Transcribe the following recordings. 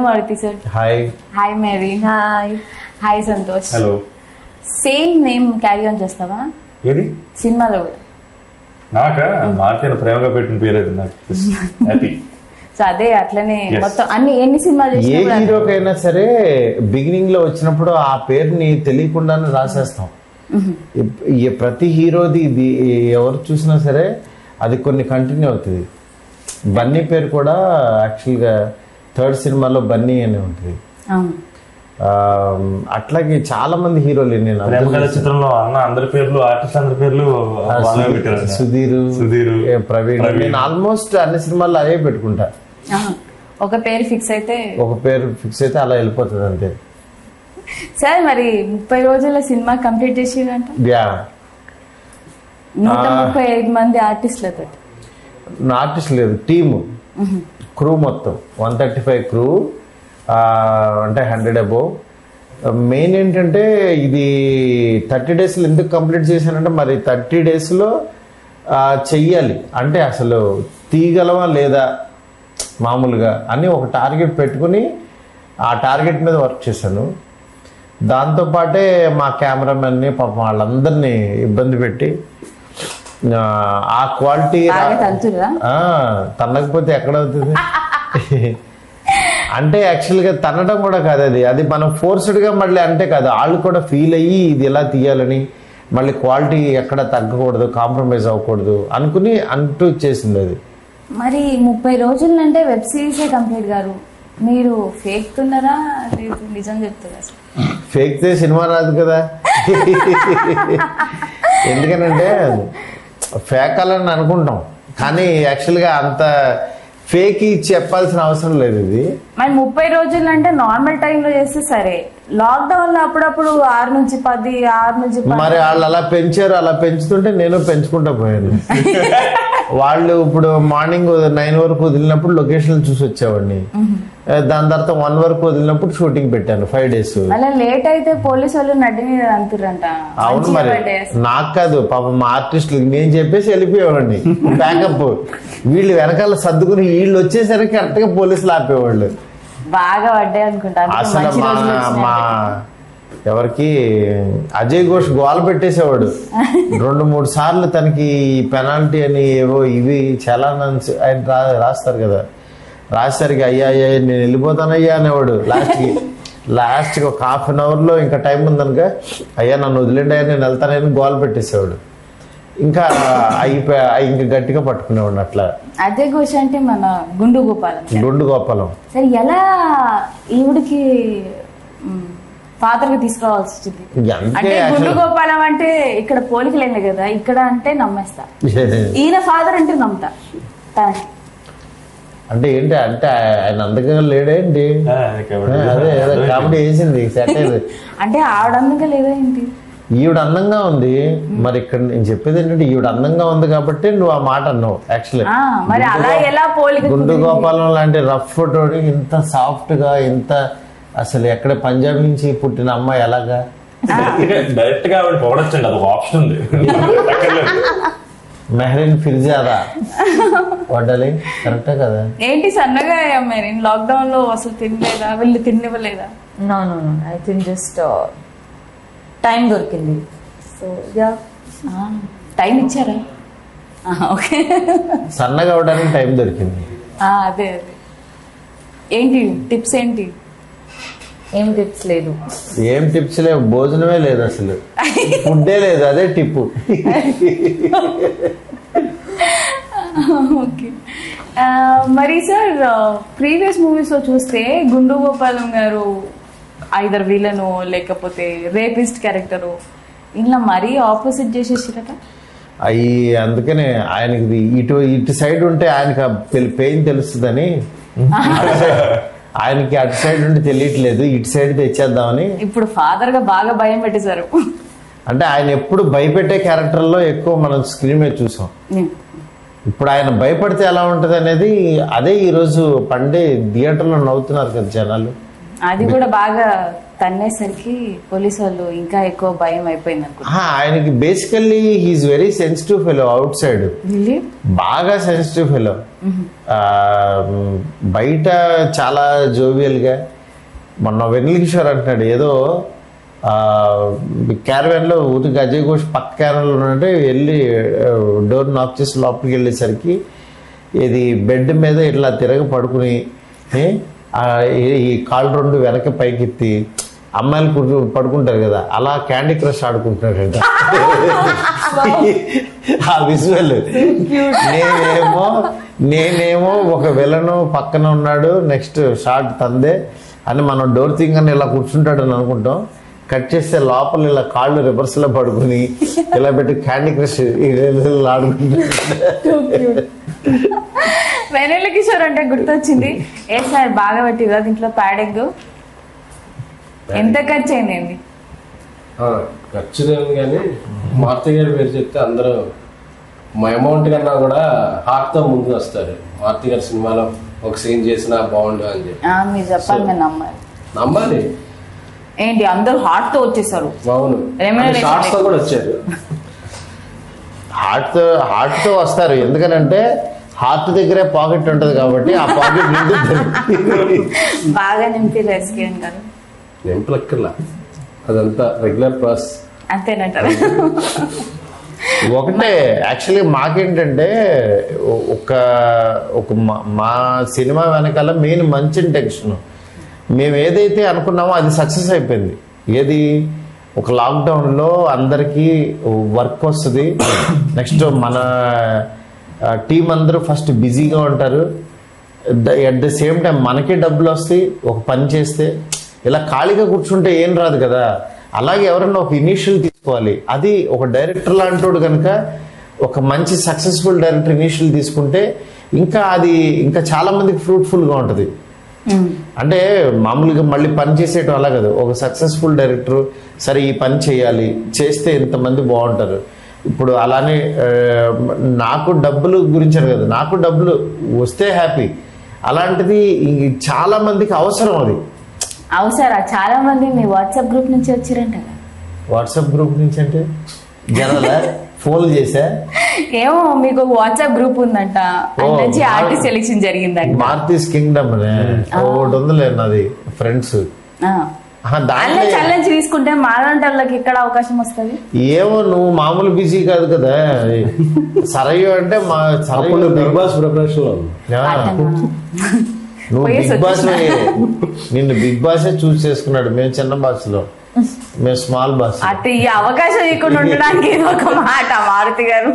Maruti sir. Hi. Hi Mary. Hi. Hi Santosh. Hello. Same name carry on చేస్తావా ఏది సినిమాలో కూడా? నాకా మార్చిన ప్రేమగా పెట్టిన పేరు అది నాకు హ్యాపీ. సో అదే అట్లనే Yes. మొత్తం అన్ని సినిమాలు ఏ చేసినా కూడా అదే. హీరోకైనా సరే బిగినింగ్ లో వచ్చినప్పుడు ఆ పేరుని తెలియకుండానే రాసేస్తాం. ప్రతి హీరోది ఇది ఎవరు చూసినా సరే అది కొన్ని కంటిన్యూ అవుతుంది. బన్నీ పేరు కూడా యాక్చువల్గా థర్డ్ సినిమాలో బన్నీ అని ఉంటుంది. అవును. అట్లాగే చాలా మంది హీరోలు నేను ప్రేమ కథ చిత్రంలో అన్న అందరి పేర్లు ఆర్టిస్ట్ అందరి పేర్లు వాళ్ళే పెట్టారు. సుధీర్, ప్రవీణ్, నేను ఆల్మోస్ట్ అన్ని సినిమాల్లో అదే పెట్టుకుంటా. అవును. ఒక పేరు ఫిక్స్ అయితే ఒక పేరు ఫిక్స్ అయితే అలా వెళ్ళిపోతుంది అంతే. సార్ మరి 30 రోజుల సినిమా కంప్లీట్ చేసిరంట. యా, 135 మంది ఆర్టిస్టులతో. ఆర్టిస్ట్ లేదు, టీము, క్రూ మొత్తం 135 క్రూ, అంటే 100 అబోవ్. మెయిన్ ఏంటంటే ఇది 30 డేస్లో ఎందుకు కంప్లీట్ చేశానంటే మరి 30 డేస్లో చెయ్యాలి అంటే అసలు తీయగలవా లేదా మామూలుగా అని ఒక టార్గెట్ పెట్టుకుని ఆ టార్గెట్ మీద వర్క్ చేశాను. దాంతోపాటే మా కెమెరామెన్ని పాపం వాళ్ళందరినీ ఇబ్బంది పెట్టి ఆ క్వాలిటీ తనకపోతే ఎక్కడవుతుంది అంటే యాక్చువల్గా తనడం కూడా కాదు, అది మనం ఫోర్స్డ్గా మళ్ళీ అంటే కాదు, వాళ్ళు కూడా ఫీల్ అయ్యి ఇది ఎలా తీయాలని మళ్ళీ క్వాలిటీ ఎక్కడ తగ్గకూడదు, కాంప్రమైజ్ అవ్వకూడదు అనుకుని అంటూ చేసింది అది. మరి 30 రోజులు అంటే వెబ్ సిరీసే కంప్లీట్ గారు, మీరు ఫేక్ తున్నారా లేదు నిజం చెప్తున్నారా? ఫేక్తే సినిమా రాదు కదా. ఎందుకనంటే ఫేక్ అని అనుకుంటాం కానీ యాక్చువల్గా అంత ఫేక్ చెప్పాల్సిన అవసరం లేదు. ఇది మరి 30 రోజులు అంటే నార్మల్ టైంలో చేస్తే సరే, లాక్డౌన్ లో అప్పుడప్పుడు 6 నుంచి 10 6 నుంచి 10 మరి వాళ్ళు అలా పెంచారు, అలా పెంచుతుంటే నేను పెంచుకుంటా పోయాను. వాళ్ళు ఇప్పుడు మార్నింగ్ 9 వరకు వదిలినప్పుడు లొకేషన్ చూసి వచ్చేవాడిని, దాని తర్వాత 1 వరకు వదిలినప్పుడు షూటింగ్ పెట్టాను 5 days. అలా లేట్ అయితే పోలీసు వాళ్ళు నడ్డి మీద అంటురంట. అవును, మరి నాకు కాదు పాపం మా ఆర్టిస్టులకి నేను చెప్పేసి వెళ్ళిపోయేవాడిని బ్యాకప్. వీళ్ళు వెనకాల సర్దుకుని వీళ్ళు వచ్చేసరికి కరెక్ట్ గా పోలీసులు ఆపేవాళ్ళు. బాగా పడ్డాయి అనుకుంటా. అసలు మా ఎవరికి అజయ్ ఘోష్ గోల పెట్టేసేవాడు 2-3 సార్లు. తనకి పెనాల్టీ అని ఏవో ఇవి చాలా ఆయన రాస్తారు కదా, రాసేసరికి అయ్యా నేను వెళ్ళిపోతానయ్యా అనేవాడు. లాస్ట్కి ఒక 1/2 అవర్లో ఇంకా టైం ఉందనుక అయ్యా నన్ను వదిలేండి అయ్యా నేను వెళ్తానని గోల పెట్టేసేవాడు. ఇంకా ఇంకా గట్టిగా పట్టుకునేవాడు అట్లా. అజయ్ ఘోష్ అంటే మన గుండు గోపాలం. సరే ఎలా ఈవిడికి ఫాదర్ గా తీసుకురావాల్సి వచ్చింది అంటే గుండు గోపాలం అంటే ఇక్కడ పోలికలేండి కదా, ఇక్కడ అంటే నమ్మేస్తా, ఈయన ఫాదర్ అంటే నమ్ముతా. అంటే ఏంటి అంటే ఆయన అందంగా లేడేంటి, అదే కామెడీ వేసింది సెట్ అయింది. అంటే ఆవిడ అందంగా లేదా ఏంటి? ఈవిడ అందంగా ఉంది. మరి ఇక్కడ నేను చెప్పేది ఏంటంటే ఈవిడ అందంగా ఉంది కాబట్టి నువ్వు ఆ మాట అన్నావు. యాక్చువల్లీ గుండు గోపాలం లాంటి రఫ్ ఫోటోని ఇంత సాఫ్ట్ గా, ఇంత అసలు ఎక్కడ పంజాబ్ నుంచి పుట్టిన అమ్మాయి ఎలాగా డైరెక్ట్ గా ఆవిడ పొగడొచ్చండి, అదొక ఆప్షన్ ఉంది. మెహరీన్ ఫిర్జాదా వడ్డాలి కరెక్టే కదా. ఏంటి సన్నగా మెహరీన్ లాక్డౌన్ లో అసలు తినలేదా, వీళ్ళు తినివ్వలేదా? No I think just time దొరికింది. సో యా, టైం ఇచ్చారా? ఓకే, సన్నగా అవడానికి టైం దొరికింది. అదే ఏంటి టిప్స్ ఏంటి? ఏం టిప్స్ లేదు, ఏం టిప్స్ లేవు, భోజనమే లేదు, అసలు ఫుడ్డే లేదు, అదే టిప్పు. ఓకే, మరి సార్ ప్రీవియస్ మూవీస్ లో చూస్తే గుండు గోపాలం గారు ఐదర్ విలను లేకపోతే రేపిస్ట్ క్యారెక్టరు ఇలా మరీ ఆపోజిట్ చేసేసిరట. అవి అందుకనే ఆయనకి ఇటు సైడ్ ఉంటే ఆయనకి పెయిన్ తెలుస్తుందని ఆయనకి అటు సైడ్ ఉండి తెలియట్లేదు, ఇటు సైడ్ తెచ్చేద్దామని. ఇప్పుడు ఫాదర్ గా బాగా భయం పెట్టేశారు. అంటే ఆయన ఎప్పుడు భయపెట్టే క్యారెక్టర్లో ఎక్కువ మనం స్క్రీన్ మీద చూసాం. ఇప్పుడు ఆయన భయపడితే ఎలా ఉంటది అనేది అదే ఈరోజు పండే థియేటర్లో నవ్వుతున్నారు కదా జనాలు. అది కూడా బాగా తన్నేసరికి పోలీసు వాళ్ళు ఇంకా ఎక్కువ భయం అయిపోయింది అనుకుంటా. ఆయనకి basically he is very sensitive fellow outside, బాగా సెన్సిటివ్ ఫెలో. బయట చాలా జోవియల్గా. మొన్న వెన్నెల కిషోర్ అంటున్నాడు ఏదో క్యారవాన్లో ఊరికి అజయ్ ఘోష్ పక్క క్యారవాన్లో ఉన్నట్టే వెళ్ళి డోర్ నాక్ చేసి లోపలికి వెళ్ళేసరికి ఇది బెడ్ మీద ఇట్లా తిరగ పడుకుని ఈ కాళ్ళు రెండు వెనక పైకెత్తి అమ్మాయిలు పడుకుంటారు కదా అలా క్యాండీ క్రష్ ఆడుకుంటున్నాడు. ఆ విజువల్ నేనేమో ఒక విలను పక్కన ఉన్నాడు, నెక్స్ట్ షార్ట్ తందే అని మనం డోర్ థింగ్ ఇలా కూర్చుంటాడని అనుకుంటాం. కట్ చేస్తే లోపల ఇలా కాళ్ళు రివర్స్ లో పడుకుని ఇలా పెట్టి క్యాండీ క్రష్ ఆడుకుంటాడు. వెన్నెల కిషోర్ అంటే గుర్తొచ్చింది. ఏ సార్ బాగా పెట్టి కదా దీంట్లో ప్యాడింగ్ ఎంత ఖర్చు అయింది? ఖర్చు లేదు కానీ మారుతి గారి పేరు చెప్తే అందరూ మా అమౌంట్ కన్నా కూడా హార్ట్ తో ముందు వస్తారు. మారుతి గారి సినిమాలో ఒక సీన్ చేసినా బాగుండు అని చెప్పి మీరు చెప్పాలి, నేను నమ్మాలి. నమ్మాలి ఏంటి అందరూ హార్ట్ తో వచ్చేసారు? అవును, షార్ట్స్ తో కూడా వచ్చారు. హార్ట్ తో వస్తారు ఎందుకనంటే హార్ట్ దగ్గరే పాకెట్ ఉంటది కాబట్టి ఆ పాకెట్ బాగా నింపి రెస్క్యూన్ గారు నింపలక్కర్లా, అదంతా రెగ్యులర్ ప్రాసెస్ అంతేనంటారు. ఒకటే యాక్చువల్లీ మాకేంటంటే ఒక మా సినిమా వెనకాల మెయిన్ మంచి ఇంటెన్షన్. మేము ఏదైతే అనుకున్నామో అది సక్సెస్ అయిపోయింది. ఏది ఒక లాక్డౌన్లో అందరికీ వర్క్ వస్తుంది, నెక్స్ట్ మన టీం అందరూ ఫస్ట్ బిజీగా ఉంటారు, ఎట్ ద సేమ్ టైం మనకి డబ్బులు వస్తాయి ఒక పని చేస్తే. ఇలా ఖాళీగా కూర్చుంటే ఏం రాదు కదా, అలాగే ఎవరన్నా ఒక ఇనిషియల్ తీసుకోవాలి. అది ఒక డైరెక్టర్ లాంటోడు కనుక ఒక మంచి సక్సెస్ఫుల్ డైరెక్టర్ ఇనిషియల్ తీసుకుంటే ఇంకా అది ఇంకా చాలా మందికి ఫ్రూట్ఫుల్గా ఉంటుంది. అంటే మామూలుగా మళ్ళీ పని చేసేయటం అలా కదా, ఒక సక్సెస్ఫుల్ డైరెక్టర్ సరే ఈ పని చేయాలి చేస్తే ఇంతమంది బాగుంటారు. ఇప్పుడు అలానే నాకు డబ్బులు గురించారు కదా, నాకు డబ్బులు వస్తే హ్యాపీ. అలాంటిది చాలా మందికి అవసరం. అది అవసరా? చాలా మంది మీ వాట్సాప్ గ్రూప్ నుంచి వచ్చారంట. వాట్సాప్ గ్రూప్ నుంచి అంటే జనాల ఫోన్లు చేసా? ఏమో మీకు వాట్సాప్ గ్రూప్ ఉందంట, నుంచి ఆర్టిస్ట్ సెలెక్షన్ జరిగిందంట. మార్తీస్ కింగ్డమ్ ఒకటి ఉందిలే నాది ఫ్రెండ్స్. ఛాలెంజ్ తీసుకుంటే మాలాంటి ఇక్కడ అవకాశం వస్తుంది. ఏమో నువ్వు మామూలు బిజీ కాదు కదా. సరయ్యో అంటే బిగ్ బాస్ ప్రిపరేషన్ నువ్వు బిగ్ బాస్ నిన్ను బిగ్ బాసే చూస్ చేసుకున్నాడు. మేము చిన్న బాస్ లో, మేము స్మాల్ బాస్. అటు ఈ అవకాశం ఇవ్వకుండా ఉండడానికి ఒక మాట మారుతి గారు.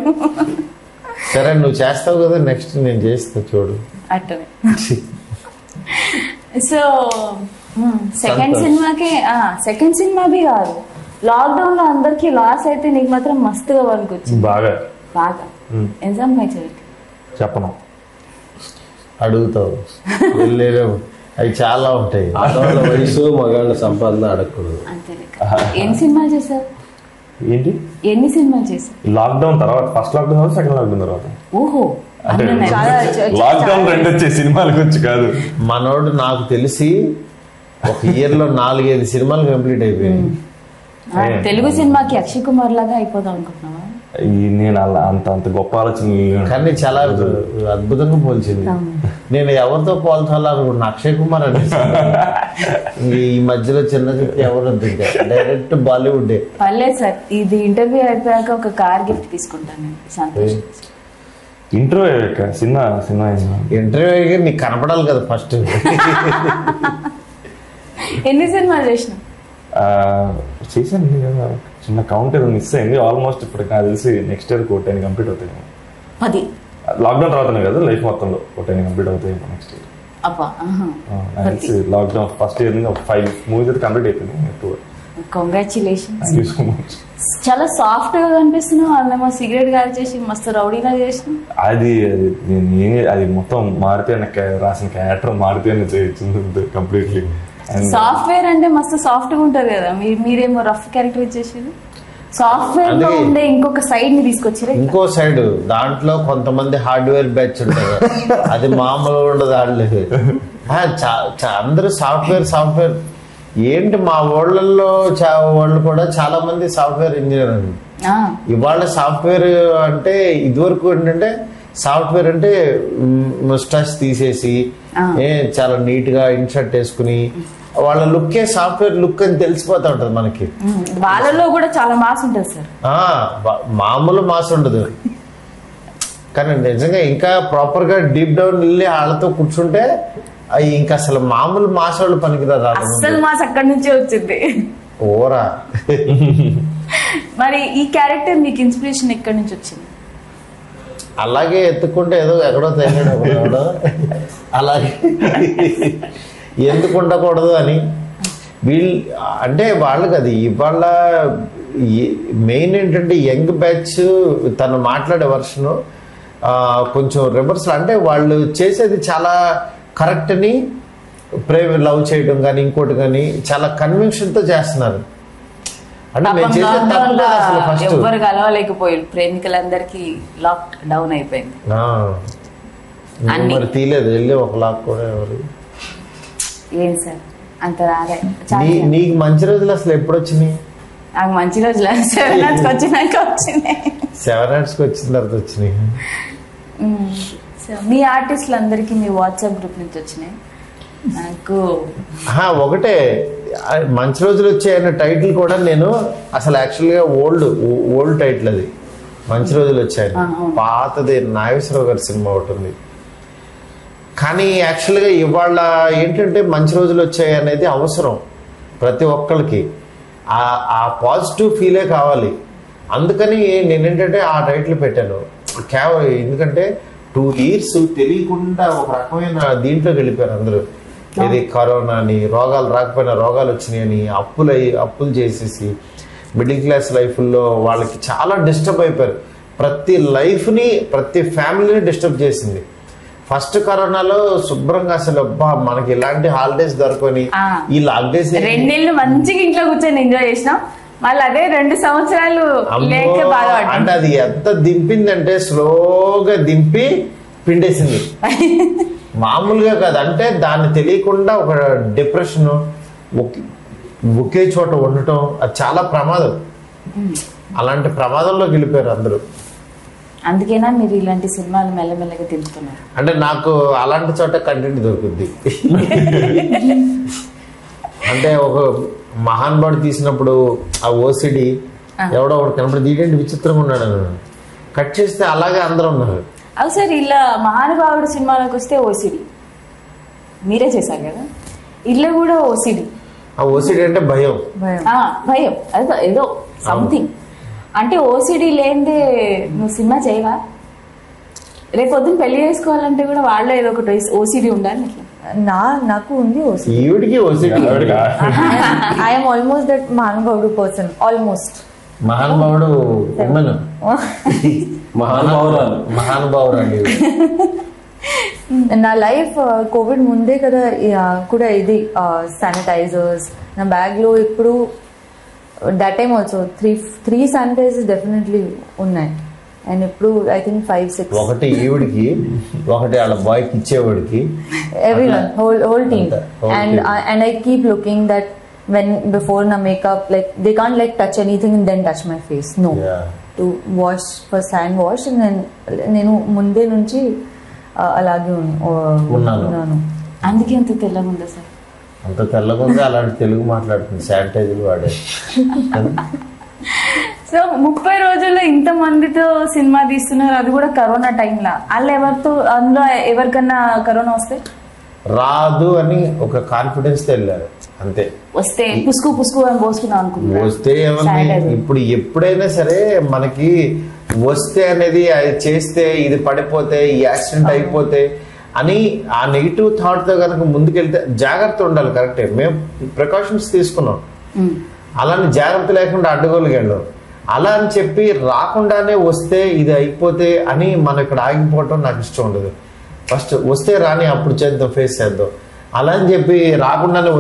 సరే నువ్వు చేస్తావు కదా, నెక్స్ట్ నేను చేస్తా చూడు. అట్టనే. సో సెకండ్ సినిమాకి కాదు, లాక్డౌన్ లో అందరికి లాస్ అయితే నీకు మాత్రం మస్తుగా పనికొచ్చింది. బాగా ఎంత సంపాదించారు చెప్పను, అడుగుతావు వెళ్ళలేవు, అవి చాలా ఉంటాయి. ఆడవాళ్ళ వయసు మగాళ్ళ సంపాదన అడగకూడదు. అంతే. ఎన్ని సినిమాలు చేశారు? ఏంటి ఎన్ని సినిమాలు చేశారు? లాక్డౌన్ తర్వాత, ఫస్ట్ లాక్డౌన్ తర్వాత, సెకండ్ లాక్డౌన్ తర్వాత. ఓహో, లాక్డౌన్ రెండు వచ్చే సినిమాలకు వచ్చి కాదు. మనోడు నాకు తెలిసి ఒక ఇయర్ లో 4-5 సినిమాలు కంప్లీట్ అయిపోయాయి. తెలుగు సినిమాకి అక్షయ్ కుమార్ లాగా అయిపోదాం అనుకుంటున్నావా? నేను అలా అంత గొప్ప ఆలోచన కానీ చాలా అద్భుతంగా పోల్చింది. నేను ఎవరితో పోల్చాలనుకున్నా, అక్షయ్ కుమార్ అంటే ఈ మధ్యలో చిన్న చెప్తే ఎవరు డైరెక్ట్ బాలీవుడ్. పర్లేదు సార్, ఇది ఇంటర్వ్యూ అయిపోయాక ఒక కార్ గిఫ్ట్ తీసుకుంటాను. సంతోషం. ఇంటర్వ్యూ సినిమా ఇంటర్వ్యూ అయ్యి నీకు కనపడాలి కదా ఫస్ట్. ఎన్ని సినిమాలు చేసిన? చేశాను కదా, చిన్న కౌంట్ ఏదో మిస్ అయింది. ఆల్మోస్ట్ ఇప్పుడు నాకు తెలిసి నెక్స్ట్ ఇయర్ 10 కంప్లీట్ అవుతాయి. 10 లాక్డౌన్ తర్వాతనే కదా, లైఫ్ మొత్తంలో 10 కంప్లీట్ అవుతాయి next year. Lockdown first year 5 movies అయితే కంప్లీట్ అయిపోయింది. కంగ్రాచులేషన్స్. చాలా సాఫ్ట్ గా కనిపిస్తున్నావు. వాళ్ళేమో సిగరెట్ గాలి చేసి మస్తు రౌడీగా చేసిన. అది మొత్తం మారుతి అనే రాసిన క్యారెక్టర్ మారుతి అని చేయించింది కంప్లీట్లీ. సాఫ్ట్వేర్ అంటే మస్తు సాఫ్ట్ గా ఉంటది కదా, మీరేమో రఫ్ క్యారెక్టర్ ఇచ్చేసారు. సాఫ్ట్వేర్ లో ఉండే ఇంకొక సైడ్ ని తీసుకొచ్చారు. ఇంకో సైడ్ దాంట్లో కొంతమంది హార్డ్వేర్ బ్యాచ్ ఉంటారు, అది మామూలుగా ఉండదు. వాళ్ళు అందరూ సాఫ్ట్వేర్ ఏంటి మా ఊళ్ళల్లో వాళ్ళు కూడా చాలా మంది సాఫ్ట్వేర్ ఇంజనీర్ అండి. ఇవాళ సాఫ్ట్వేర్ అంటే ఇదివరకు ఏంటంటే సాఫ్ట్వేర్ అంటే ముస్టాచ్ తీసేసి చాలా నీట్ గా ఇన్షర్ట్ వేసుకుని వాళ్ళ లుక్కే సాఫ్ట్వేర్ లుక్ అని తెలిసిపోతా ఉంటది మనకి. వాళ్ళలో కూడా చాలా మాస్ ఉంటుంది సార్. మామూలు మాస్ ఉండదు కానీ నిజంగా ఇంకా ప్రాపర్ గా డీప్ డౌన్ వెళ్ళి వాళ్ళతో కూర్చుంటే అవి ఇంకా అసలు మామూలు మాస్ వాళ్ళు పనికిరాదు. అసలు మాస్ అక్కడి నుంచే వచ్చింది. ఓరా. మరి ఈ క్యారెక్టర్ మీకు ఇన్స్పిరేషన్ ఎక్కడి నుంచి వచ్చింది? అలాగే ఎత్తుకుంటే ఏదో ఎక్కడో తెలియడం అలాగే ఎందుకు ఉండకూడదు అని వీళ్ళు అంటే వాళ్ళకి అది ఇవాళ మెయిన్ ఏంటంటే యంగ్ బ్యాచ్ తను మాట్లాడే వర్షను కొంచెం రివర్స్ అంటే వాళ్ళు చేసేది చాలా కరెక్ట్ అని ప్రేమ లవ్ చేయడం కానీ ఇంకోటి కానీ చాలా కన్విన్షన్తో చేస్తున్నారు. అంటే మేము చేసే తప్పు కదా అసలు. ఫస్ట్ ఎవరు కలవలేకపోయారు, ప్రేమికులందరికీ లాక్ డౌన్ అయిపోయింది. మరి తీయలేదు వెళ్ళి ఒక లాక్ కూడా ఎవరు. ఏం సార్ అంత రాలే. నీకు మంచి రోజులు అసలు ఎప్పుడు వచ్చినాయి? నాకు మంచి రోజులు 7 Arts వచ్చినాక వచ్చినాయి. 7 Arts వచ్చిన తర్వాత వచ్చినాయి. మీ ఆర్టిస్టులు అందరికీ మీ వాట్సాప్ గ్రూప్ నుంచి వచ్చినాయి. నాకు ఒకటే మంచి రోజులు వచ్చాయన్న టైటిల్ కూడా నేను అసలు యాక్చువల్గా ఓల్డ్ టైటిల్ అది. మంచి రోజులు వచ్చాయి పాతది నాగేశ్వరరావు గారి సినిమా ఒకటి ఉంది. కానీ యాక్చువల్గా ఇవాళ ఏంటంటే మంచి రోజులు వచ్చాయి అనేది అవసరం ప్రతి ఒక్కరికి. ఆ పాజిటివ్ ఫీలే కావాలి. అందుకని నేనేంటంటే ఆ టైటిల్ పెట్టాను. ఎందుకంటే 2 years తెలియకుండా ఒక రకమైన దీంట్లోకి వెళ్ళిపోయారు అందరూ. ఇది కరోనా అని, రోగాలు రాకపోయినా రోగాలు వచ్చినాయని, అప్పులు చేసేసి మిడిల్ క్లాస్ లైఫ్లో వాళ్ళకి చాలా డిస్టర్బ్ అయిపోయారు. ప్రతి లైఫ్ని ప్రతి ఫ్యామిలీని డిస్టర్బ్ చేసింది. ఫస్ట్ కరోనాలో శుభ్రంగా అసలు మనకి ఇలాంటి హాలిడేస్ దొరకని ఈ లాక్డేస్ 2 నెలలు మంచిగా ఇంట్లో కూర్చొని ఎంజాయ్ చేసినాం. మళ్ళీ అదే 2 సంవత్సరాలు లేక బాధపడ్డాం. అంటే అది ఎంత దింపిందంటే స్లోగా దింపి పిండేసింది. మామూలుగా కాదు. అంటే దాన్ని తెలియకుండా ఒక డిప్రెషన్ ఒకే చోట ఉండటం అది చాలా ప్రమాదం. అలాంటి ప్రమాదంలోకి వెళ్ళిపోయారు అందరూ. అందుకేనా మీరు ఇలాంటి సినిమాలు మెల్లమెల్లగా తెలుపుతున్నారు? అంటే నాకు అలాంటి చోట కంటెంట్ దొరుకుద్ది. అంటే ఒక మహానుభావుడు తీసినప్పుడు ఆ ఓసిడి ఎవడో ఒకటి కనపడి దీటేంటి విచిత్రంగా ఉన్నాడు కట్ చేస్తే అలాగే అందరూ ఉన్నారు. అవు సార్ ఇలా మహానుభావుడు సినిమాలోకి వస్తే ఓసిడి మీరే చేశారు కదా, ఇల్లు కూడా ఓసిడి. ఆ ఓసిడి అంటే భయం. భయం అదే ఏదో సంథింగ్. అంటే ఓసిడి లేదే నువ్వు సినిమా చేయవా? రేపు పొద్దున్న పెళ్లి చేసుకోవాలంటే కూడా వాళ్ళు ఏదో ఒకటి ఓసిడి ఉండాలి. నాకు ఉంది ఓసిడి. ఈవిడికి ఓసిడి. ఐఎమ్ ఆల్మోస్ట్ దట్ మహానుభావుడు పర్సన్. ఆల్మోస్ట్ మహానుభావుడు మహానుభావురాలు. నా లైఫ్ కోవిడ్ ముందే కదా కూడా ఇది శానిటైజర్స్ నా బ్యాగ్ లో ఇప్పుడు that time also 3 sanitizers definitely ఉన్నాయి. అండ్ ఇప్పుడు ఐ థింక్ 5-6. ఒకటి ఈవిడికి, ఒకటి వాళ్ళ బాయ్కి ఇచ్చేవాడికి, everyone, whole team. And I keep looking that when before na makeup, like they can't like touch anything and then touch my face. No. Yeah. To wash, first hand wash, and then నేను ముందే నుంచి అలాగే ఉన్నాను. అందుకే అంత తెల్లగా ఉందా sir? అంత తెల్లగా ఉంది. అలాంటి తెలుగు మాట్లాడుతుంది, శానిటైజర్ వాడే. సో 30 రోజుల్లో ఇంత మందితో సినిమా తీస్తున్నారు, అది కూడా కరోనా టైంలో. అందులో ఎవరికన్నా కరోనా వస్తే రాదు అని ఒక కాన్ఫిడెన్స్ తో వెళ్ళారు అంతే. వస్తే పుసుకు అని పోసుకుందాం అనుకుంటున్నారు. వస్తే ఇప్పుడు ఎప్పుడైనా సరే మనకి వస్తే అనేది అది చేస్తే ఇది పడిపోతే ఈ యాక్సిడెంట్ అయిపోతే అని ఆ నెగిటివ్ థాట్ తో కనుక ముందుకెళ్తే జాగ్రత్త ఉండాలి. కరెక్టే, మేము ప్రికాషన్స్ తీసుకున్నాం. అలానే జాగ్రత్త లేకుండా అడ్డగోలుగా వెళ్ళాం. అలా అని చెప్పి రాకుండానే వస్తే ఇది అయిపోతే అని మనం ఇక్కడ ఆగిపోవటం నాకు ఇష్టం ఉండదు. ఫస్ట్ వస్తే రాని అప్పుడు చేద్దాం, ఫేస్ చేద్దాం. అలా అని చెప్పి రాకుండానే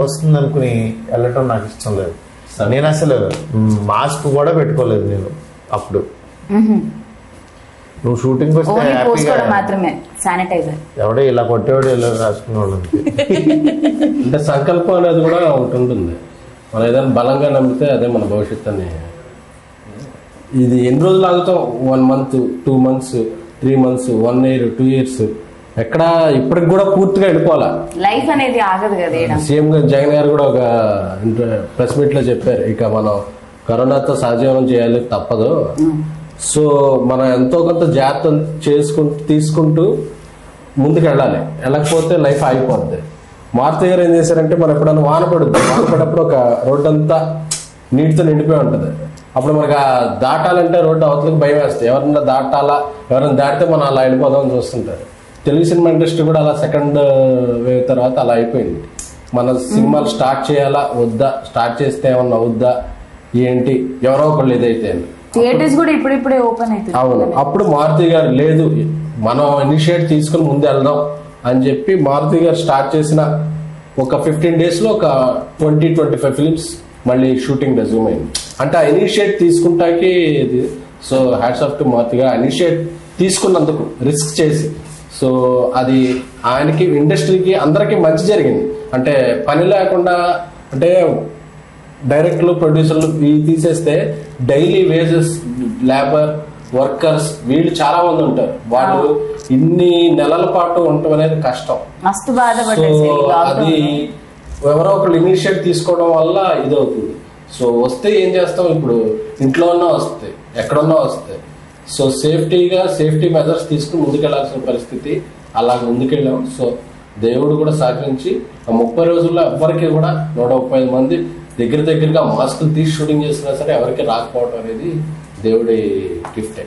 వస్తుంది అనుకుని వెళ్ళటం నాకు ఇష్టం లేదు. నేను అసలు మాస్క్ కూడా పెట్టుకోలేదు నేను అప్పుడు. నువ్వు షూటింగ్ వస్తే మాత్రమే శానిటైజర్. ఎవడో ఇలా కొట్టేవాడు ఇలా రాసుకునేవాడు. అంటే సంకల్పం అనేది కూడా ఒకటి ఉంటుంది. మనం ఏదైనా బలంగా నమ్మితే అదే మన భవిష్యత్తు అని. ఇది ఎన్ని రోజులు ఆగుతాం? 1 month, 2 months, 3 months, 1 year, 2 years, ఎక్కడ ఇప్పటికి కూడా పూర్తిగా వెళ్ళిపోవాలా. లైఫ్ అనేది ఆగదు కదా. సీఎం జగన్ గారు కూడా ఒక ప్రెస్ మీట్ లో చెప్పారు, ఇక మనం కరోనాతో సహజీవనం చేయాలి, తప్పదు. సో మనం ఎంతో కొంత జాగ్రత్తలు తీసుకుంటూ ముందుకు వెళ్ళాలి. వెళ్ళకపోతే లైఫ్ ఆగిపోద్ది. మారుతి గారు ఏం చేశారంటే, మనం ఎప్పుడైనా వాన పడేటప్పుడు ఒక రోడ్డు అంతా నీటితో నిండిపోయి ఉంటుంది. అప్పుడు మనకు దాటాలంటే రోడ్డు అవతలకి భయం వేస్తాయి. ఎవరైనా దాటాలా, ఎవరైనా దాటితే మనం అలా వెళ్ళిపోదామని చూస్తుంటారు. తెలుగు సినిమా ఇండస్ట్రీ కూడా అలా సెకండ్ వేవ్ తర్వాత అలా అయిపోయింది. మన సినిమాలు స్టార్ట్ చేయాలా వద్దా, స్టార్ట్ చేస్తే ఏమన్నా వద్దా, ఏంటి, ఎవరో ఒకళ్ళు ఇదైతే థియేటర్స్ కూడా ఇప్పుడిప్పుడే ఓపెన్ అవుతుంది. అవును, అప్పుడు మారుతి గారు లేదు మనం ఇనిషియేట్ తీసుకుని ముందు వెళ్దాం అని చెప్పి మారుతి గారు స్టార్ట్ చేసిన ఒక 15 days లో ఒక 20-25 ఫిలిమ్స్ మళ్ళీ షూటింగ్ రెజ్యూమ్ అయింది. అంటే ఆ ఇనిషియేట్ తీసుకుంటాకి so hats off to Maruti గారు. ఇనిషియేట్ తీసుకున్నందుకు రిస్క్ చేసి, సో అది ఆయనకి, ఇండస్ట్రీకి, అందరికీ మంచి జరిగింది. అంటే పని లేకుండా, అంటే డైరెక్టర్లు, ప్రొడ్యూసర్లు తీసేస్తే డైలీ వేజెస్, లేబర్, వర్కర్స్ వీళ్ళు చాలా మంది ఉంటారు. వాళ్ళు ఇన్ని నెలల పాటు ఉండటం అనేది కష్టం. మస్తు బాధపడేసి అది ఎవరో ఒకళ్ళు ఇనిషియేట్ తీసుకోవడం వల్ల ఇది అవుతుంది. సో వస్తే ఏం చేస్తాం, ఇప్పుడు ఇంట్లో ఉన్నా వస్తాయి, ఎక్కడున్నా వస్తాయి. సో సేఫ్టీ మెజర్స్ తీసుకుని ముందుకెళ్లాల్సిన పరిస్థితి, అలా ముందుకెళ్ళాం. సో దేవుడు కూడా సహకరించి ఆ 30 రోజుల్లో ఎవరికి కూడా 135 మంది దగ్గరగా మాస్కులు తీసి షూటింగ్ చేసినా సరే ఎవరికి రాకపోవడం అనేది దేవుడి గిఫ్ట్.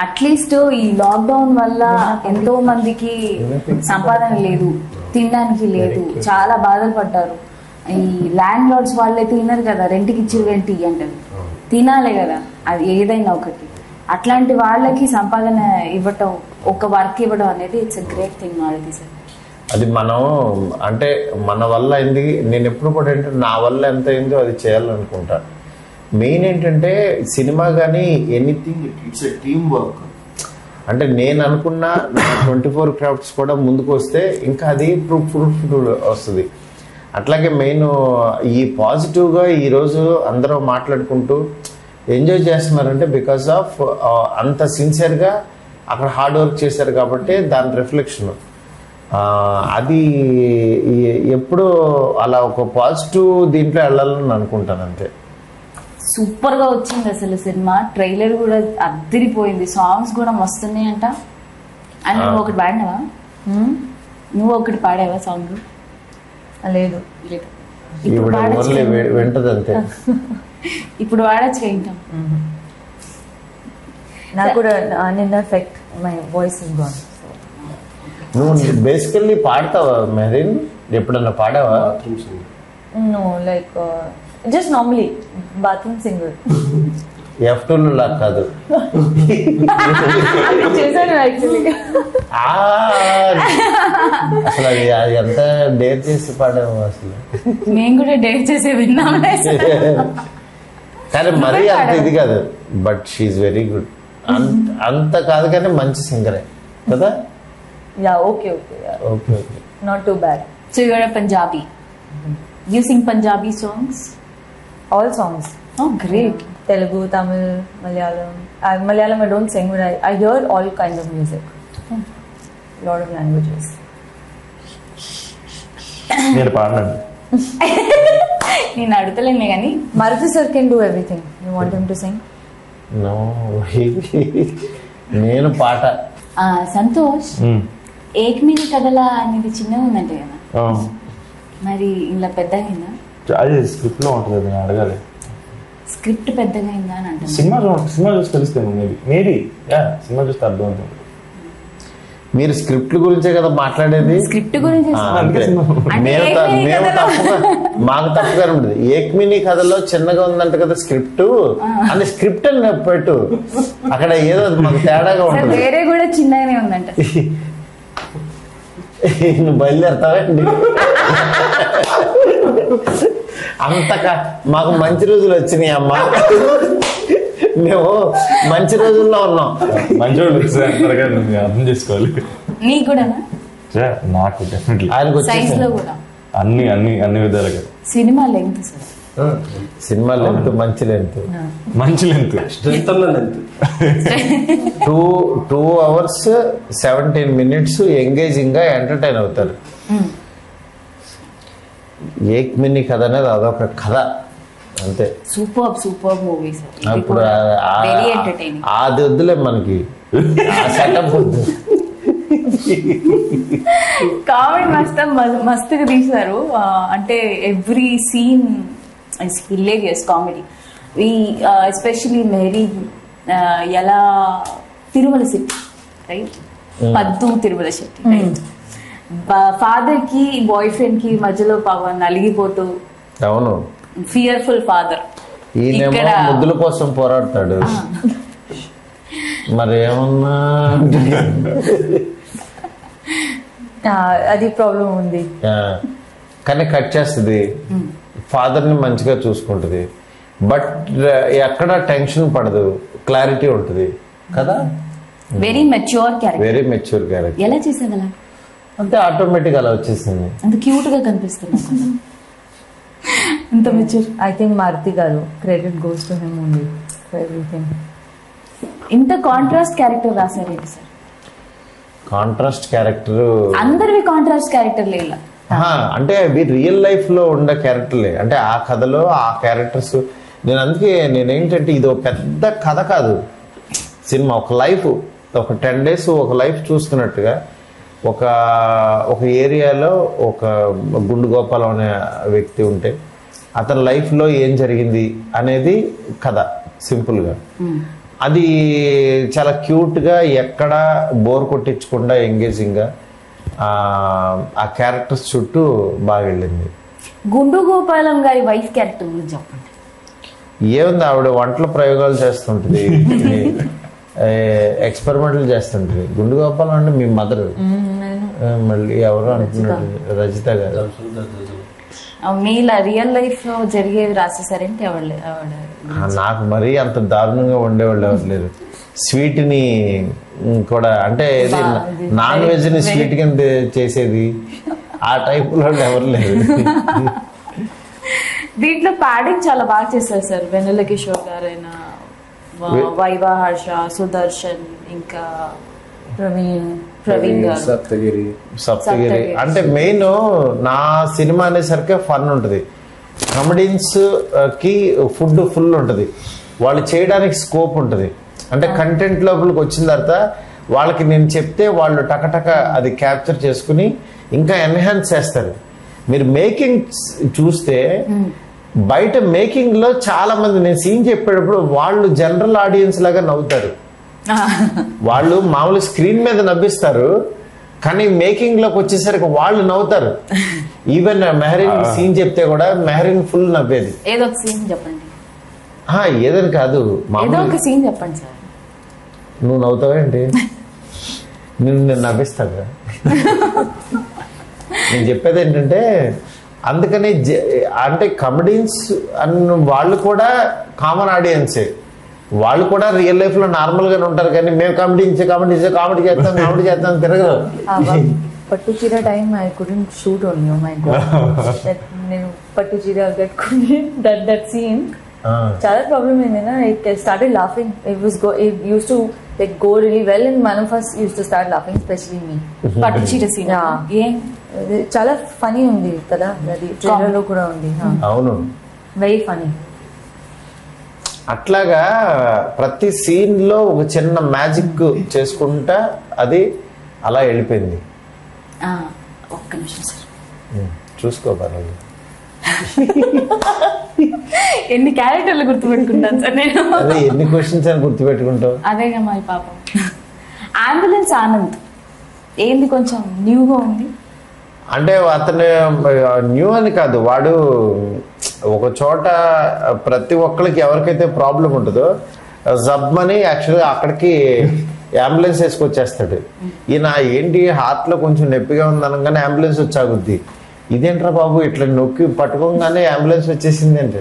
అట్లీస్ట్ ఈ లాక్డౌన్ వల్ల ఎంతో మందికి సంపాదన లేదు, తినడానికి లేదు, చాలా బాధలు పడ్డారు. ఈ ల్యాండ్ లార్డ్స్ వాళ్ళైతే తినరు కదా, రెంట్కి ఇచ్చి రెంట్ అంటారు, తినాలి కదా, అది ఏదైనా ఒకటి. అట్లాంటి వాళ్ళకి సంపాదన ఇవ్వటం, ఒక వర్క్ ఇవ్వడం అనేది it's a great thing Maruti sir. అది మనం అంటే మన వల్ల అయింది. నేను ఎప్పుడు కూడా ఏంటంటే నా వల్ల ఎంత అయిందో అది చేయాలనుకుంటా. మెయిన్ ఏంటంటే సినిమా కానీ anything it's a team work. అంటే నేను అనుకున్న 24 క్రాఫ్ట్స్ కూడా ముందుకు వస్తే ఇంకా అది ఫ్రూట్ఫుల్ వస్తుంది. అట్లాగే మెయిన్ ఈ పాజిటివ్గా ఈరోజు అందరూ మాట్లాడుకుంటూ ఎంజాయ్ చేస్తున్నారంటే బికాస్ ఆఫ్ అంత సిన్సియర్గా అక్కడ హార్డ్ వర్క్ చేశారు కాబట్టి దాని రిఫ్లెక్షన్. అది ఎప్పుడు అలా ఒక పాజిటివ్ దీంట్లో వెళ్ళాలని అనుకుంటాను అంతే. సూపర్ గా వచ్చింది అసలు సినిమా. ట్రైలర్ కూడా అద్దరిపోయింది, సాంగ్స్ కూడా వస్తున్నాయి అంట. అని నువ్వు ఒకటి పాడినావా? నువ్వు ఒకటి పాడావా సాంగ్? లేదు. వింటది అంతే. ఇప్పుడు వాడచ్చు వింటాం. నాకు కూడా నిన్న effect, my voice is gone. నువ్వు బేసికల్లీ పాడతావా మెహరీన్? ఎప్పుడన్నా పాడావా? No, like just normally bathroom singer. F2 లాగా కాదు. చేశాను యాక్చువల్లీ. అసలు అది ఎంత డేర్ చేసి పాడాము అసలు. మేము కూడా డేర్ చేసే విన్నాం కానీ మరీ అంత ఇది కాదు, బట్ షీఈ్ వెరీ గుడ్. అంత కాదు కానీ మంచి సింగరే కదా. Yeah, okay okay okay, not too bad. So you are Punjabi, you sing Punjabi songs? All songs. Oh, great. Telugu, Tamil, Malayalam. Malayalam I don't sing, but I hear all kinds of music. Lot of languages. నేను పాడనండి. నేను అడుగుతలేను కానీ Maruti sir can do everything. You want him to sing? No. నేను పాట. సంతోష్, ఏక్మిని కథలా అనేది చిన్నగా ఉందంటే కదా, మరి ఇలా పెద్దగా అయిందా? అది స్క్రిప్ట్ లో ఉంటుంది, నేను అడగాలి. స్క్రిప్ట్ పెద్దగా అయిందా అని అంటే సినిమా చూసి తెలుస్తాను. మేబీ సినిమా చూస్తే అర్థం అవుతుంది. మీరు స్క్రిప్ట్ గురించే కదా మాట్లాడేది. స్క్రిప్ట్ గురించి మాకు తప్పుగా ఉంటుంది. ఏక్మిని కథలో చిన్నగా ఉందంట కదా స్క్రిప్ట్ అని స్క్రిప్ట్ అని పెట్టు. అక్కడ ఏదో మాకు తేడాగా ఉంటుంది. వేరే కూడా చిన్నగానే ఉందంట. నువ్వు బయలుదేరుతావండి. అంతక మాకు మంచి రోజులు వచ్చినాయి అమ్మా. మేము మంచి రోజుల్లో ఉన్నాం. మంచి వాళ్ళు అంటారు కదా, మీరు అర్థం చేసుకోవాలి. నీకు కూడా నాకు డెఫినెట్లీ ఆయనకు సైజ్ లో వచ్చేసింది కూడా అన్ని అన్ని అన్ని విధాలుగా. Cinema length sir. Cinema length, మంచి లెంత్, మంచి length, strength length 2 hours 17 minutes engaging గా ఎంటర్టైన్ అవుతారు. ఏక్ మినీ కథ అనేది అదొక కథ అంతే. Super movie sir. అప్పుడు వెరీ ఎంటర్టైనింగ్. అది వద్దులే మనకి, ఆ సెటప్ వద్దు. కామెడీ మస్తుగా తీశారు. అంటే every scene is hilarious comedy. Especially Mehreen ఎలా Tirumala Shetty right, Paddu Tirumala Shetty right, father కి బాయ్ ఫ్రెండ్ కి మధ్యలో పవన్ నలిగిపోతూ, అవును, ఫియర్ఫుల్ ఫాదర్. ఈయనేమో ముద్దుల కోసం పోరాడతాడు. మరి ఏమన్నా అది ప్రాబ్లం ఉంది. కానీ కట్ చేస్తుంది, ఫాదర్ని మంచిగా చూసుకుంటుంది, బట్ ఎక్కడ టెన్షన్ పడదు, క్లారిటీ ఉంటుంది కదా. Very mature character. Very mature character. ఎలా చేసేది అలా? అంతే ఆటోమేటిక్ అలా వచ్చేసింది. అంత క్యూట్ గా కనిపిస్తుంది అంత మెచ్యూర్. ఐ థింక్ మారుతి గారు credit goes to him only for everything. ఇంత కాంట్రాస్ట్ క్యారెక్టర్ రాశారేంటి సార్? కాంట్రాస్ట్ క్యారెక్టర్ అందరివి కాంట్రాస్ట్ క్యారెక్టర్లే ఇలా. అంటే అవి రియల్ లైఫ్ లో ఉండే క్యారెక్టర్లే, అంటే ఆ కథలో ఆ క్యారెక్టర్స్. అందుకే నేనేంటంటే ఇది ఒక పెద్ద కథ కాదు సినిమా, ఒక లైఫ్, ఒక 10 days ఒక లైఫ్ చూస్తున్నట్టుగా. ఒక ఏరియాలో ఒక గుండు గోపాలం అనే వ్యక్తి ఉంటే అతని లైఫ్లో ఏం జరిగింది అనేది కథ సింపుల్గా. అది చాలా క్యూట్గా, ఎక్కడ బోర్ కొట్టించకుండా ఎంగేజింగ్గా ఆ క్యారెక్టర్స్ చుట్టూ బాగా వెళ్ళింది. గుండు గోపాలం గారి వైఫ్ క్యారెక్టర్ గురించి చెప్పండి. ఏముంది, ఆవిడ వంటల ప్రయోగాలు చేస్తుంటుంది, ఎక్స్పెరిమెంట్లు చేస్తుంటుంది. గుండు గోపాలం అంటే మీ మదర్, మళ్ళీ ఎవరు అంటున్నాడు, రజిత గారు. మీలా రియల్ లైఫ్ లో జరిగేవి రాసేసారంటే నాకు మరీ అంత దారుణంగా ఉండేవాళ్ళు ఎవరు లేరు. స్వీట్ని కూడా, అంటే ఇది నాన్ వెజ్ని స్వీట్ కింద చేసేది, ఆ టైప్లో ఎవరు లేరు. దీంట్లో ప్యాడింగ్ చాలా బాగా చేశారు సార్. వెన్నెల కిషోర్ గారైనా, వైవా హర్ష, సుదర్శన్, ఇంకా ప్రవీణ్ గారు, సప్తగిరి. అంటే మెయిన్ నా సినిమా అనేసరికి ఫన్ ఉంటుంది. కమెడియన్స్ కి ఫుడ్ ఫుల్ ఉంటుంది, వాళ్ళు చేయడానికి స్కోప్ ఉంటుంది. అంటే కంటెంట్ లోపలికి వచ్చిన తర్వాత వాళ్ళకి నేను చెప్తే వాళ్ళు టకటక అది క్యాప్చర్ చేసుకుని ఇంకా ఎన్హాన్స్ చేస్తారు. మీరు మేకింగ్ చూస్తే బయట మేకింగ్ లో చాలా మంది, నేను సీన్ చెప్పేటప్పుడు వాళ్ళు జనరల్ ఆడియన్స్ లాగా నవ్వుతారు. వాళ్ళు మామూలు స్క్రీన్ మీద నవ్విస్తారు, కానీ మేకింగ్ లోకి వచ్చేసరికి వాళ్ళు నవ్వుతారు. ఈవెన్ మెహరీన్ సీన్ చెప్తే కూడా మెహరీన్ ఫుల్ నవ్వేది. ఏదో ఒక సీన్ చెప్పండి. ఏదని కాదు, ఏదో ఒక సీన్ చెప్పండి సార్. నువ్వు నవ్వుతావేంటి? నేను నవ్విస్తాగా. నేను చెప్పేది ఏంటంటే, అందుకని అంటే కమెడియన్స్ అన్న వాళ్ళు కూడా కామన్ ఆడియన్సే, వాళ్ళు కూడా రియల్ లైఫ్ లో నార్మల్ గానే ఉంటారు. కానీ మేము కామెడీ చేస్తాం తిరగదు. పట్టు చీర time I couldn't shoot only. Oh my god, నేను పట్టు చీర కట్టుకుని దట్ సీన్ చాలా ప్రాబ్లమ్ అయింది. It started laughing. It use to like go really well and one of us used to start laughing, especially me. పట్టు చీర scene చాలా funny ఉంది కదా, అది ట్రైలర్ లో కూడా ఉంది. అవును, వెరీ ఫనీ. అట్లాగా ప్రతి సీన్ లో ఒక చిన్న మ్యాజిక్ చేసుకుంటా అది అలా వెళ్ళిపోయింది. ఒక్క నిమిషం సార్, చూసుకోవాలి. ఎన్ని క్యారెక్టర్లు గుర్తుపెట్టుకుంటాను సార్ నేను. అదే ఎన్ని క్వశ్చన్స్ అని గుర్తుపెట్టుకుంటావు. అదేగా మా పాపం. అంబులెన్స్ ఆనంద్ ఏంది కొంచెం న్యూగా ఉంది. అంటే అతను న్యూ అని కాదు, వాడు ఒక చోట ప్రతి ఒక్కరికి ఎవరికైతే ప్రాబ్లం ఉంటుందో జబ్మని యాక్చువల్గా అక్కడికి అంబులెన్స్ వేసుకొచ్చేస్తాడు. ఈయన ఏంటి హార్ట్ లో కొంచెం నొప్పిగా ఉంది అనగానే అంబులెన్స్ వచ్చాగుద్ది. ఇదేంట్రా బాబు ఇట్లా నొక్కి పట్టుకోగానే అంబులెన్స్ వచ్చేసింది అంటే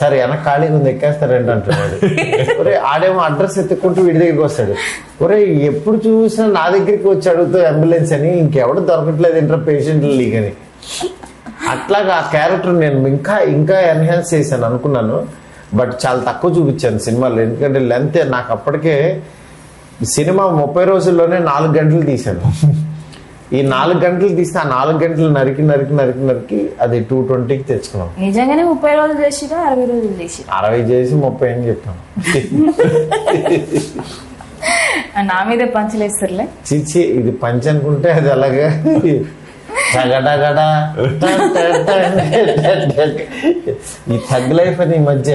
సరే వెనక ఖాళీగా ఉంది ఎక్కేస్తారంట అంటున్నాడు. ఒరే ఆడేమో అడ్రస్ ఎత్తుకుంటూ వీడి దగ్గరికి వస్తాడు. ఒరే ఎప్పుడు చూసినా నా దగ్గరికి వచ్చి అడుగుతావు అంబులెన్స్ అని, ఇంకెవడు దొరకట్లేదు ఏంట్రా పేషెంట్లు అని. అట్లాగా ఆ క్యారెక్టర్ నేను ఇంకా ఇంకా ఎన్హాన్స్ చేశాను అనుకున్నాను. బట్ చాలా తక్కువ చూపించాను సినిమాలో, ఎందుకంటే లెంత్ నాకు అప్పటికే సినిమా 30 రోజుల్లోనే 4 గంటలు తీశాను. ఈ 4 గంటలు తీస్తే ఆ 4 గంటలు నరికి అది 220కి తెచ్చుకున్నాం. నిజంగానే 30 రోజులు చేసిరా 60 రోజులు చేసిరా? 60 చేసి 30 అని చెప్పాను. నా మీదే పంచలేస్తారులే. చిచ్చి ఇది పంచ్ అనుకుంటే అది అలాగా ఈ థగ్ లైఫ్ అని ఈ మధ్య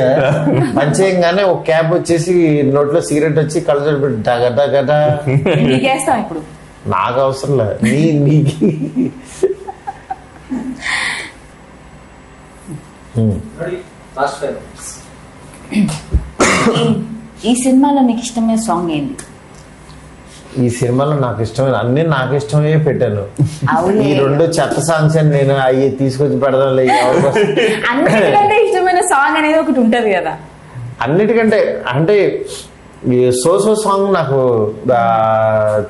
మంచిగానే ఒక క్యాబ్ వచ్చేసి నోట్లో సిగరెట్ వచ్చి కళ్ళజోడు పెట్టి డగ గడ నీకేస్తాం ఇప్పుడు. నాకు అవసరం లేదు, నీకు ఈ సినిమాలో నీకు ఇష్టమైన సాంగ్ ఏంటి? ఈ సినిమాలో నాకు ఇష్టమైన అన్ని నాకు ఇష్టమే పెట్టాను. అవునే. ఈ 2 చెత్త సాంగ్స్ అని నేను అవి తీసుకొచ్చి పెడదాం లేదు. అన్నిటికంటే ఇష్టమైన సాంగ్ అనేది ఒకటి ఉంటది కదా. అన్నిటికంటే అంటే ఈ సో సాంగ్ నాకు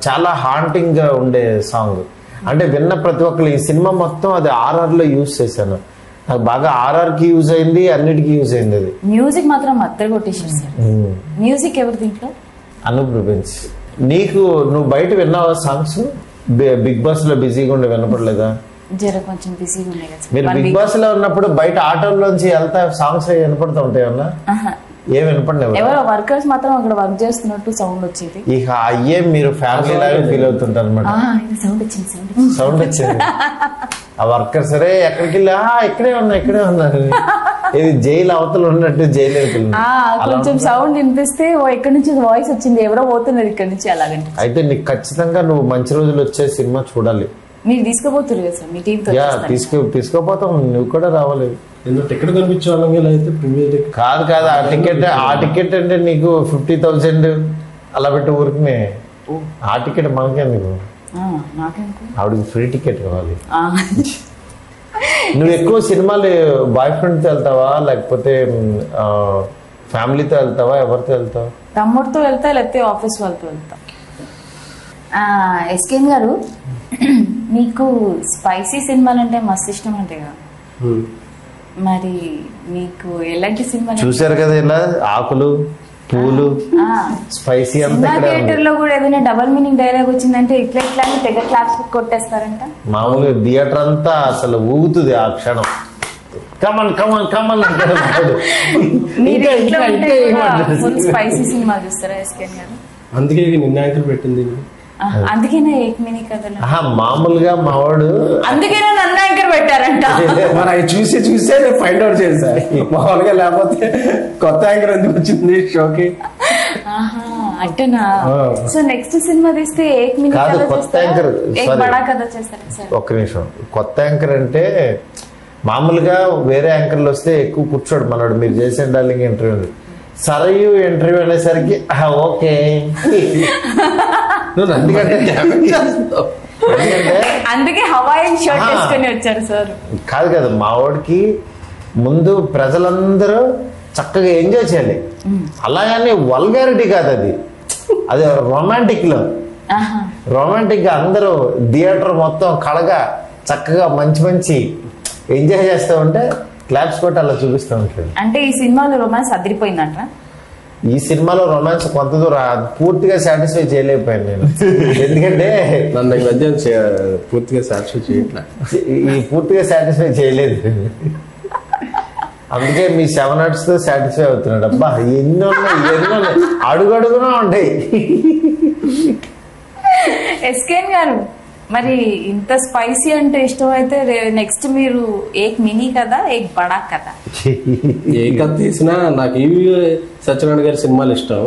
చాలా హాంటింగ్ గా ఉండే సాంగ్. అంటే విన్న ప్రతి ఒక్కరు ఈ సినిమా మొత్తం అది RR లో యూజ్ చేశాను. నాకు బాగా RR కి యూజ్ అయింది, అన్నిటికీ యూజ్ అయింది. అది మ్యూజిక్ మాత్రం అత్తరు కొట్టేసేసారు. మ్యూజిక్ ఎవరి దీంట్లో? అనూప్ రూబెన్స్. నీకు నువ్వు బయట విన్నావా సాంగ్స్? బిగ్ బాస్ లో బిజీగా ఉండి వినపడలేదా? జర కొంచెం బిజీగా ఉన్నాయి కదా. మీరు బిగ్ బాస్ లో ఉన్నప్పుడు బయట ఆటోలోంచి వెళ్తా సాంగ్స్ వినపడుతూ ఉంటాయన్నా? ఏం వినపడలేవు. ఎవరో వర్కర్స్ మాత్రం అక్కడ వర్క్ చేస్తున్నట్టు సౌండ్ వచ్చేది. ఇక అయ్యే మీరు ఫ్యామిలీ లాగా ఫీల్ అవుతుంటారు అనమాట. సౌండ్ వచ్చింది. సౌండ్ వచ్చింది. ఆ వర్కర్ సరే ఎక్కడికి వెళ్ళి ఇక్కడే ఉన్నారు. ఇది జైలు అవతల ఉన్నట్టు జైలు కొంచెం సౌండ్ వినిపిస్తే ఎక్కడి నుంచి వాయిస్ వచ్చింది, ఎవరో పోతున్నారు ఇక్కడ నుంచి అలాగంటే. అయితే నీకు ఖచ్చితంగా నువ్వు మంచి రోజులు వచ్చే సినిమా చూడాలి. మీరు తీసుకుపోతున్నారు కదా సార్ మీ టీంతో? తీసుకోపోతాం, నువ్వు కూడా రావాలి. టికెట్ కనిపించే వాళ్ళం అయితే ప్రీమియర్ కాదు ఆ టికెట్ అంటే నీకు 50,000 అలా పెట్టి ఊరికి ఆ టికెట్ మనకెందుకు? ఆవిడకి ఫ్రీ టికెట్ కావాలి. నువ్వు ఎక్కువ సినిమాలు బాయ్ ఫ్రెండ్తో వెళ్తావా లేకపోతే ఫ్యామిలీతో వెళ్తావా? ఎవరితో వెళ్తావా? తమ్ముడితో వెళ్తా లేకపోతే ఆఫీస్ వాళ్ళతో వెళ్తా. ఎస్కేన్ గారు, మీకు స్పైసీ సినిమాలు అంటే మస్తు ఇష్టం అంటే కదా, మరి మీకు ఎలాంటి సినిమా చూసారు కదా? ఇలా ఆకులు పూలు స్పైసీ అంతా థియేటర్ లో కూడా ఏదైనా డబల్ మీనింగ్ డైలాగ్ వచ్చిందంటే ఇట్లా ఇట్లా తెగ క్లాస్ కొట్టేస్తారంట. మామూలుగా థియేటర్ అంతా అసలు ఊగుతుంది ఆ క్షణం. Come on come on come on spicy cinema చూస్తారా ఎస్కేన్ గారు? అందుకే నిన్న పెట్టింది. అందుకేనా ఏక్ మినీ కథలు మామూలుగా మావాడు అందుకేనా నన్ను యాంకర్ పెట్టారంట. మరి అవి చూసే ఫైండ్ అవుట్ చేశా. మామూలుగా లేకపోతే కొత్త యాంకర్ ఎందుకు వచ్చింది షోకి? అంటేనా? సో నెక్స్ట్ సినిమా తీస్తే ఏక్ మినీ కథ కొత్త యాంకర్ బడా కథ చేస్తారా సార్? ఒక్క నిమిషం. కొత్త యాంకర్ అంటే మామూలుగా వేరే యాంకర్లు వస్తే ఎక్కువ కూర్చోడు మనోడు. మీరు చేసే డార్లింగ్ ఇంటర్వ్యూ సరయు ఇంటర్వ్యూ అనేసరికి ఓకే. అందుకే హవాయి షర్ట్ వేసుకొని వచ్చారు సార్. కాదు కదా, మా వాడికి ముందు ప్రజలందరూ చక్కగా ఎంజాయ్ చేయాలి. అలాగని వల్గారిటీ కాదు, అది రొమాంటిక్ లో. రొమాంటిక్ గా అందరూ థియేటర్ మొత్తం కళగా చక్కగా మంచి ఎంజాయ్ చేస్తూ ఉంటే క్లాప్స్ కొట్టి అలా చూపిస్తూ ఉంటుంది. అంటే ఈ సినిమాలో రొమాన్స్ అదిరిపోయిందంట. ఈ సినిమాలో రొమాన్స్ కొంత దూరం పూర్తిగా సాటిస్ఫై చేయలేకపోయాను నేను. ఎందుకంటే నన్ను ఈ మధ్య పూర్తిగా సాటిస్ఫై చేయట్లే. పూర్తిగా సాటిస్ఫై చేయలేదు. అందుకే మీ 7 Arts తో సాటిస్ఫై అవుతున్నాడు. అబ్బా ఎన్నో అడుగడుగునా ఉంటాయి. ఎస్కేన్ గారు, మరి ఇంత స్పైసీ అంటే ఇష్టం అయితే నెక్స్ట్ మీరు ఏక్ మినీ కదా ఏక్ బడా కదా? ఏ కథ తీసినా నాకు ఈవి సత్యనారాయణ గారి సినిమాలు ఇష్టం.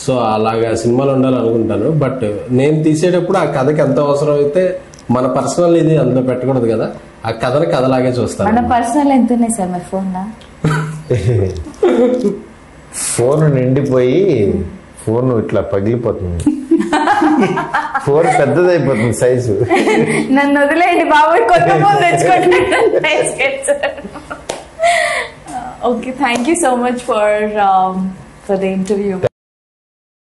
సో అలాగా సినిమాలు ఉండాలనుకుంటాను. బట్ నేను తీసేటప్పుడు ఆ కథకి ఎంత అవసరం అయితే మన పర్సనల్ ఇది అందులో పెట్టకూడదు కదా, ఆ కథని కథలాగే చూస్తాను. మన పర్సనల్ ఎంత ఉన్నాయి సార్ మరి ఫోన్? ఫోన్ నిండిపోయి ఫోన్ ఇట్లా పగిలిపోతుంది. ఫోన్ పెద్దదైపోతుంది సైజు. నన్ను వదిలేయండి బాబు, కొత్త ఫోన్ తెచ్చుకోండి. Okay, thank you so much for the interview.